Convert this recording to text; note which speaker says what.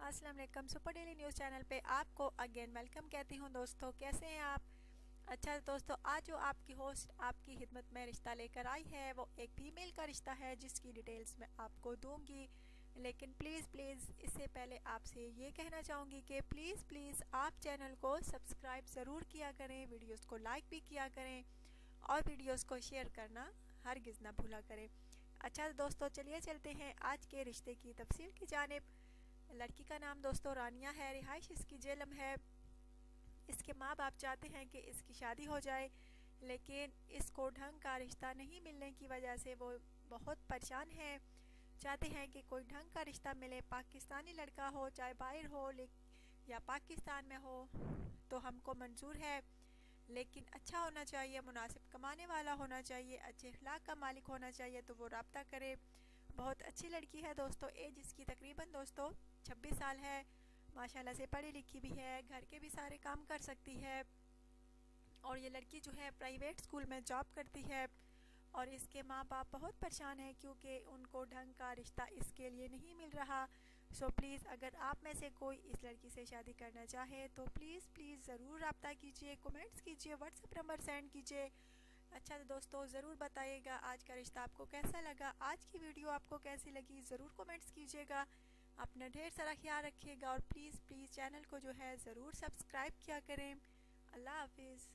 Speaker 1: अस्सलाम वालेकुम। Super daily news channel पे आपको अगेन वेलकम कहती हूँ। दोस्तों कैसे हैं आप? अच्छा दोस्तों, आज जो आपकी होस्ट आपकी खिदमत में रिश्ता लेकर आई है वो एक फीमेल का रिश्ता है जिसकी डिटेल्स मैं आपको दूंगी। लेकिन प्लीज़ इससे पहले आपसे ये कहना चाहूँगी कि प्लीज़ आप चैनल को सब्सक्राइब ज़रूर किया करें, वीडियोस को लाइक भी किया करें और वीडियोस को शेयर करना हरगिज़ ना भूला करें। अच्छा दोस्तों, चलिए चलते हैं आज के रिश्ते की तफसील की जानिब। लड़की का नाम दोस्तों रानिया है, रिहाइश इसकी जेलम है। इसके माँ बाप चाहते हैं कि इसकी शादी हो जाए, लेकिन इसको ढंग का रिश्ता नहीं मिलने की वजह से वो बहुत परेशान है। चाहते हैं कि कोई ढंग का रिश्ता मिले, पाकिस्तानी लड़का हो, चाहे बाहर हो या पाकिस्तान में हो तो हमको मंजूर है, लेकिन अच्छा होना चाहिए, मुनासिब कमाने वाला होना चाहिए, अच्छे अखलाक का मालिक होना चाहिए, तो वो राब्ता करे। बहुत अच्छी लड़की है दोस्तों। एज इसकी तकरीबन दोस्तों 26 साल है। माशाल्लाह से पढ़ी लिखी भी है, घर के भी सारे काम कर सकती है और ये लड़की जो है प्राइवेट स्कूल में जॉब करती है। और इसके माँ बाप बहुत परेशान है क्योंकि उनको ढंग का रिश्ता इसके लिए नहीं मिल रहा। सो प्लीज़ अगर आप में से कोई इस लड़की से शादी करना चाहे तो प्लीज़ ज़रूर रब्ता कीजिए, कमेंट्स कीजिए, व्हाट्सएप नंबर सेंड कीजिए। अच्छा दोस्तों, ज़रूर बताइएगा आज का रिश्ता आपको कैसा लगा, आज की वीडियो आपको कैसी लगी, ज़रूर कमेंट्स कीजिएगा। अपना ढेर सारा ख्याल रखिएगा और प्लीज़ चैनल को जो है ज़रूर सब्सक्राइब किया करें। अल्लाह हाफिज़।